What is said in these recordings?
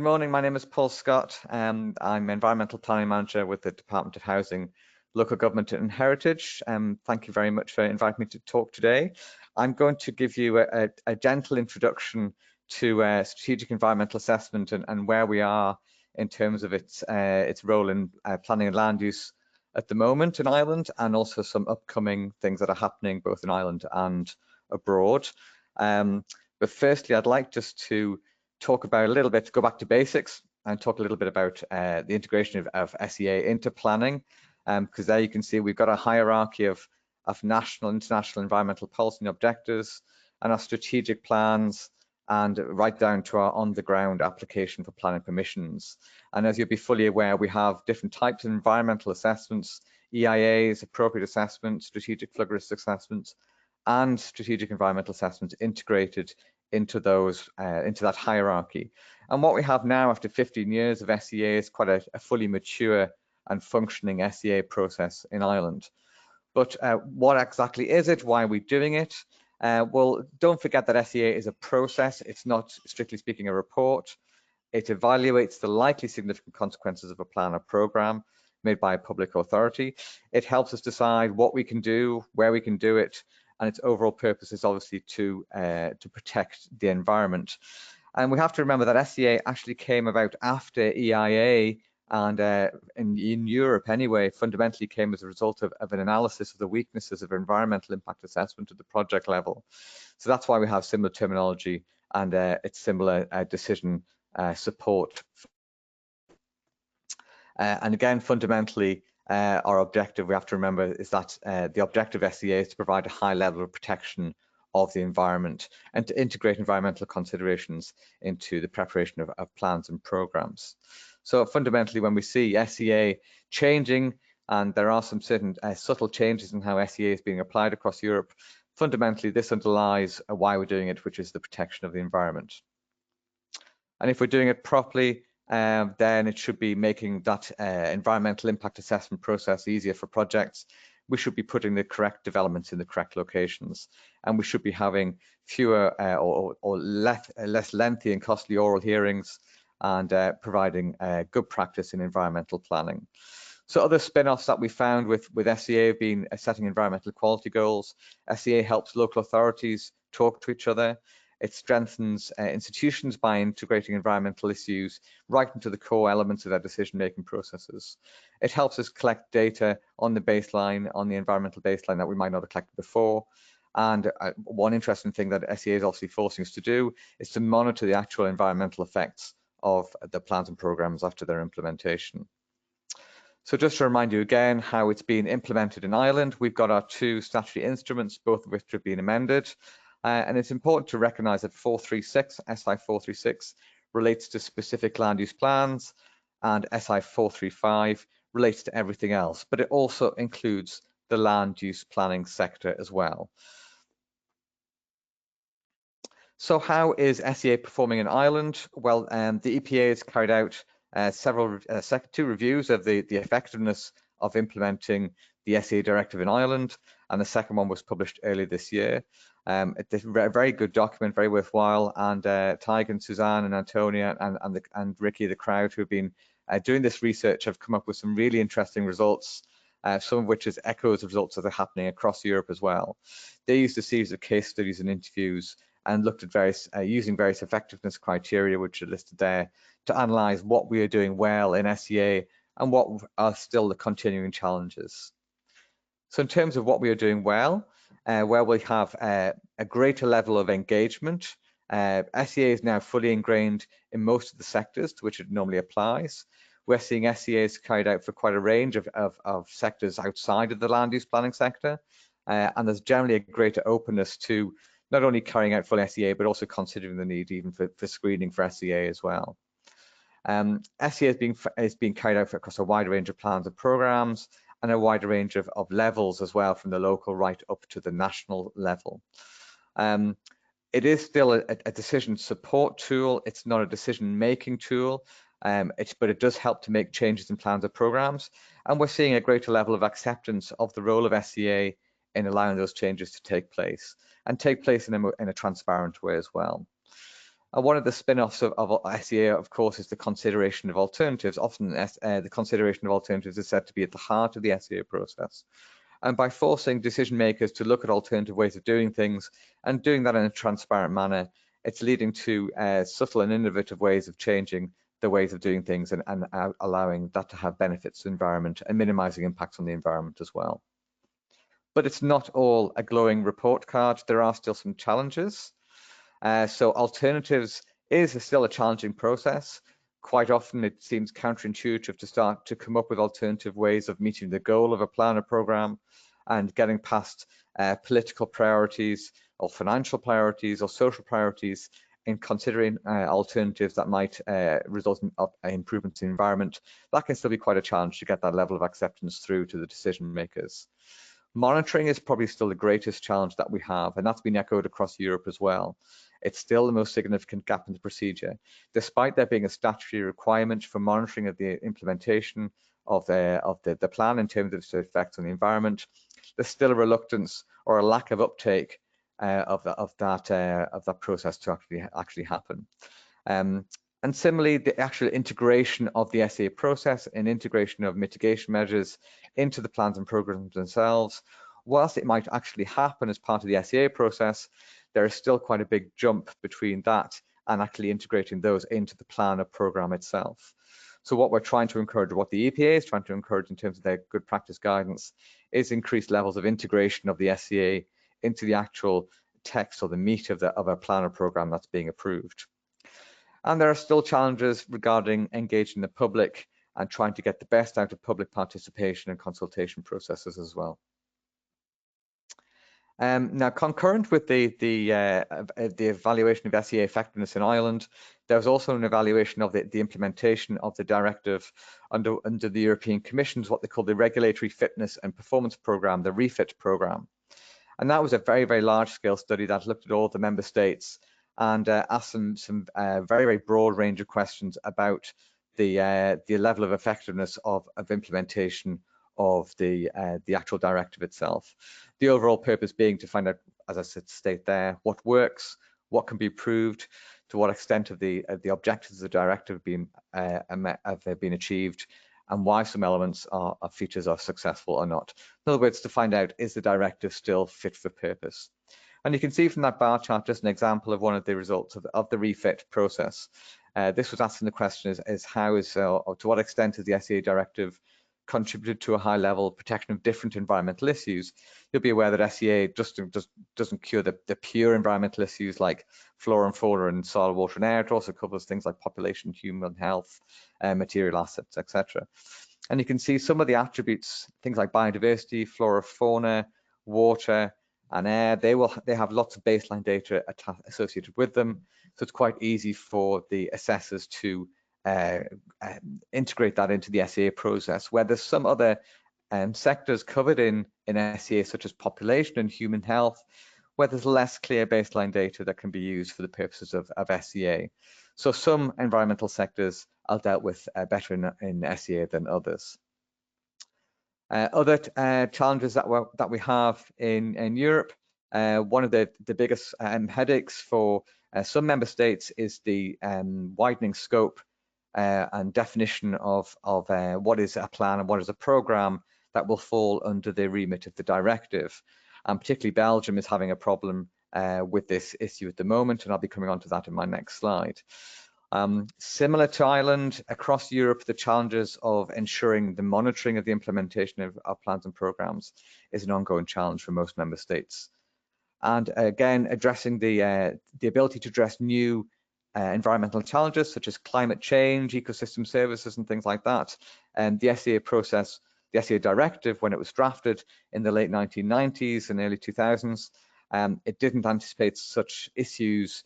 Good morning, my name is Paul Scott. I'm Environmental Planning Manager with the Department of Housing, Local Government and Heritage. Thank you very much for inviting me to talk today. I'm going to give you a gentle introduction to strategic environmental assessment and where we are in terms of its role in planning and land use at the moment in Ireland, and also some upcoming things that are happening both in Ireland and abroad. But firstly, I'd like just to talk about a little bit, go back to basics and talk a little bit about the integration of SEA into planning, because there you can see we've got a hierarchy of national, international environmental policy and objectives, and our strategic plans, and right down to our on-the-ground application for planning permissions. And as you'll be fully aware, we have different types of environmental assessments: EIAs, appropriate assessments, strategic flood risk assessments, and strategic environmental assessments integrated into that hierarchy. And what we have now after 15 years of SEA is quite a fully mature and functioning SEA process in Ireland. But what exactly is it? Why are we doing it? Well, don't forget that SEA is a process. It's not, strictly speaking, a report. It evaluates the likely significant consequences of a plan or program made by a public authority. It helps us decide what we can do, where we can do it, and its overall purpose is obviously to protect the environment. And we have to remember that SEA actually came about after EIA, and in Europe anyway, fundamentally came as a result of an analysis of the weaknesses of environmental impact assessment at the project level. So that's why we have similar terminology and it's similar decision support. And again, fundamentally, our objective, we have to remember, is that the objective of SEA is to provide a high level of protection of the environment and to integrate environmental considerations into the preparation of plans and programs. So fundamentally, when we see SEA changing, and there are some certain subtle changes in how SEA is being applied across Europe, fundamentally this underlies why we're doing it, which is the protection of the environment. And if we're doing it properly, then it should be making that environmental impact assessment process easier for projects. We should be putting the correct developments in the correct locations, and we should be having fewer or less lengthy and costly oral hearings, and providing good practice in environmental planning. So other spin-offs that we found with SEA have been setting environmental quality goals. SEA helps local authorities talk to each other. It strengthens institutions by integrating environmental issues right into the core elements of their decision-making processes. It helps us collect data on the baseline, on the environmental baseline that we might not have collected before. And one interesting thing that SEA is obviously forcing us to do is to monitor the actual environmental effects of the plans and programs after their implementation. So just to remind you again how it's been implemented in Ireland, we've got our two statutory instruments, both of which have been amended. And it's important to recognise that 436, SI 436, relates to specific land use plans, and SI 435 relates to everything else, but it also includes the land use planning sector as well. So how is SEA performing in Ireland? Well, the EPA has carried out two reviews of the effectiveness of implementing the SEA directive in Ireland, and the second one was published earlier this year. It's a very good document, very worthwhile, and Tig and Suzanne and Antonia and Ricky, the crowd who have been doing this research, have come up with some really interesting results, some of which is echoes of results that are happening across Europe as well. They used a series of case studies and interviews and looked at using various effectiveness criteria, which are listed there, to analyse what we are doing well in SEA and what are still the continuing challenges. So in terms of what we are doing well, where we have a greater level of engagement, SEA is now fully ingrained in most of the sectors to which it normally applies. We're seeing SEAs carried out for quite a range of sectors outside of the land use planning sector, and there's generally a greater openness to not only carrying out full SEA, but also considering the need even for screening for SEA as well. SEA is being carried out across a wide range of plans and programs, and a wider range of levels as well, from the local right up to the national level. It is still a decision support tool. It's not a decision-making tool, but it does help to make changes in plans or programs. And we're seeing a greater level of acceptance of the role of SEA in allowing those changes to take place, and take place in a transparent way as well. One of the spin-offs of SEA, of course, is the consideration of alternatives. Often the consideration of alternatives is said to be at the heart of the SEA process. And by forcing decision makers to look at alternative ways of doing things and doing that in a transparent manner, it's leading to subtle and innovative ways of changing the ways of doing things and allowing that to have benefits to the environment and minimizing impacts on the environment as well. But it's not all a glowing report card. There are still some challenges. So alternatives is still a challenging process. Quite often it seems counterintuitive to start to come up with alternative ways of meeting the goal of a plan or program and getting past political priorities or financial priorities or social priorities in considering alternatives that might result in improvements in the environment. That can still be quite a challenge to get that level of acceptance through to the decision makers. Monitoring is probably still the greatest challenge that we have, and that's been echoed across Europe as well. It's still the most significant gap in the procedure. Despite there being a statutory requirement for monitoring of the implementation of the plan in terms of its effects on the environment, there's still a reluctance or a lack of uptake of that process to actually happen. And similarly, the actual integration of the SEA process and integration of mitigation measures into the plans and programs themselves, whilst it might actually happen as part of the SEA process, there is still quite a big jump between that and actually integrating those into the plan or program itself. So what we're trying to encourage, what the EPA is trying to encourage in terms of their good practice guidance, is increased levels of integration of the SEA into the actual text or the meat of a plan or program that's being approved. And there are still challenges regarding engaging the public and trying to get the best out of public participation and consultation processes as well. Now, concurrent with the evaluation of SEA effectiveness in Ireland, there was also an evaluation of the implementation of the directive under the European Commission's what they call the Regulatory Fitness and Performance Programme, the REFIT programme. And that was a very, very large-scale study that looked at all the member states and asked some very, very broad range of questions about the level of effectiveness of implementation of the actual directive itself. The overall purpose being to find out, as I state there, what works, what can be improved, to what extent have the objectives of the directive have been achieved, and why some elements or features are successful or not. In other words, to find out, is the directive still fit for purpose? And you can see from that bar chart just an example of one of the results of the REFIT process. This was asking the question is how to what extent has the SEA directive contributed to a high level of protection of different environmental issues? You'll be aware that SEA just doesn't cure the pure environmental issues like flora and fauna and soil, water and air. It also covers things like population, human health, material assets, etc. And you can see some of the attributes, things like biodiversity, flora, fauna, water and air, they have lots of baseline data associated with them. So it's quite easy for the assessors to integrate that into the SEA process, where there's some other sectors covered in SEA, such as population and human health, where there's less clear baseline data that can be used for the purposes of SEA. So some environmental sectors are dealt with better in SEA than others. Other challenges that we have in Europe, one of the biggest headaches for some member states is the widening scope and definition of what is a plan and what is a program that will fall under the remit of the directive. And particularly Belgium is having a problem with this issue at the moment, and I'll be coming on to that in my next slide. Similar to Ireland, across Europe, the challenges of ensuring the monitoring of the implementation of plans and programs is an ongoing challenge for most member states. And again, addressing the ability to address new environmental challenges such as climate change, ecosystem services and things like that. And the SEA process, the SEA directive, when it was drafted in the late 1990s and early 2000s, it didn't anticipate such issues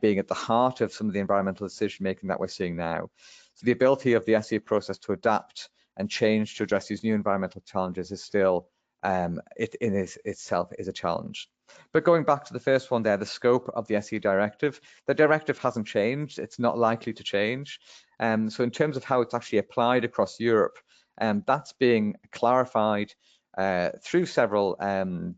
being at the heart of some of the environmental decision making that we're seeing now. So the ability of the SEA process to adapt and change to address these new environmental challenges is still, itself is a challenge. But going back to the first one there, the scope of the SEA directive, the directive hasn't changed. It's not likely to change. So in terms of how it's actually applied across Europe, that's being clarified through several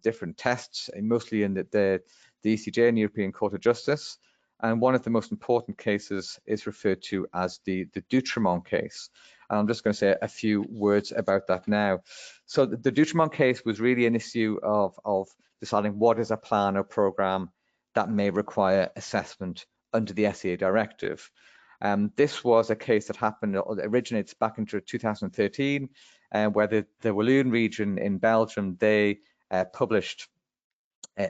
different tests, mostly in the ECJ and European Court of Justice. And one of the most important cases is referred to as the d'Outremont case. And I'm just going to say a few words about that now. So the d'Outremont case was really an issue of deciding what is a plan or program that may require assessment under the SEA directive. This was a case that happened, originates back into 2013, where the Walloon region in Belgium, they published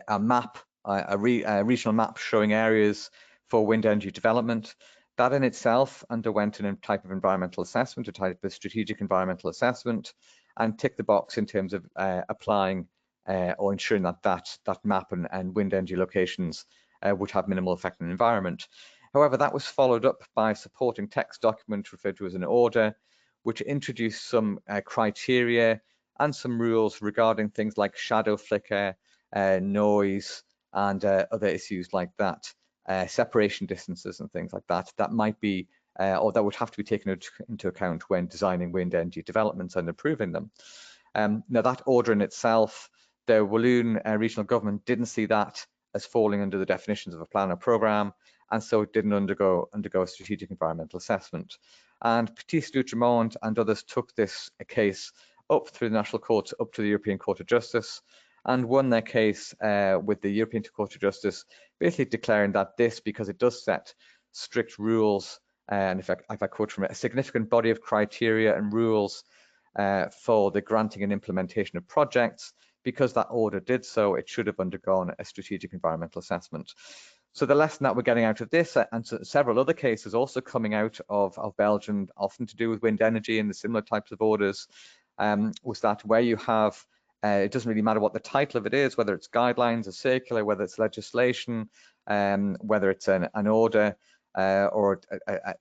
a map, a regional map showing areas for wind energy development. That in itself underwent a type of environmental assessment, a type of strategic environmental assessment, and ticked the box in terms of applying or ensuring that map and wind energy locations would have minimal effect on the environment. However, that was followed up by a supporting text document referred to as an order, which introduced some criteria and some rules regarding things like shadow flicker, noise, and other issues like that, separation distances and things like that, that might be, or that would have to be taken into account when designing wind energy developments and improving them. Now that order in itself, the Walloon regional government didn't see that as falling under the definitions of a plan or program, and so it didn't undergo a strategic environmental assessment. And Petit d'Outremont and others took this case up through the national courts, up to the European Court of Justice, and won their case with the European Court of Justice, basically declaring that this, because it does set strict rules, and if I quote from it, a significant body of criteria and rules for the granting and implementation of projects, because that order did so, it should have undergone a strategic environmental assessment. So the lesson that we're getting out of this, and several other cases also coming out of Belgium, often to do with wind energy and the similar types of orders, was that where you have, it doesn't really matter what the title of it is, whether it's guidelines, a circular, whether it's legislation, whether it's an order or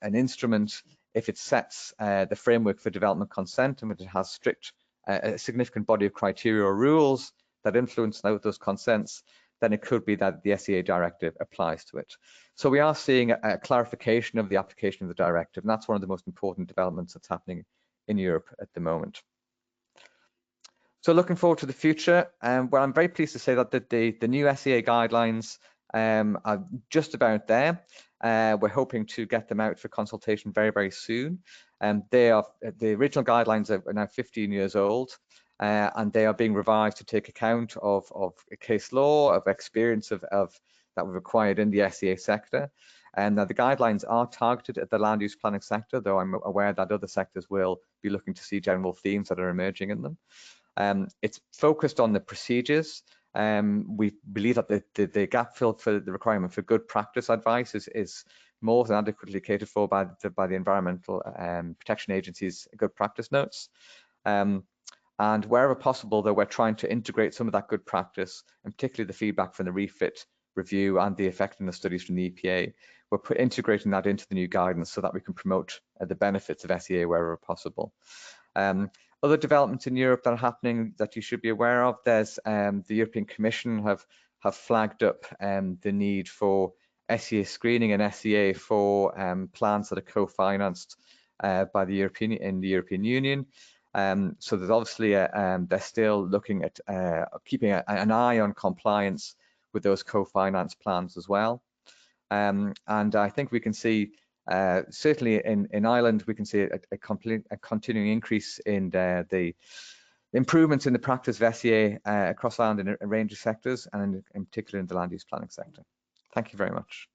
an instrument, if it sets the framework for development consent and if it has strict, a significant body of criteria or rules that influence those consents, then it could be that the SEA directive applies to it. So we are seeing a clarification of the application of the directive, and that's one of the most important developments that's happening in Europe at the moment. So looking forward to the future, well, I'm very pleased to say that the new SEA guidelines are just about there. We're hoping to get them out for consultation very, very soon. The original guidelines are now 15 years old, and they are being revised to take account of case law, of experience of that we've acquired in the SEA sector. And the guidelines are targeted at the land use planning sector, though I'm aware that other sectors will be looking to see general themes that are emerging in them. It's focused on the procedures. We believe that the gap filled for the requirement for good practice advice is more than adequately catered for by the Environmental Protection Agency's good practice notes. And wherever possible, though, we're trying to integrate some of that good practice, and particularly the feedback from the refit review and the effectiveness studies from the EPA. We're integrating that into the new guidance so that we can promote the benefits of SEA wherever possible. Other developments in Europe that are happening that you should be aware of, there's the European Commission have flagged up the need for SEA screening and SEA for plans that are co-financed by the European Union. So there's obviously they're still looking at keeping an eye on compliance with those co-finance plans as well. And I think we can see certainly in Ireland, we can see a continuing increase in the improvements in the practice of SEA across Ireland in a range of sectors, and in particular in the land use planning sector. Thank you very much.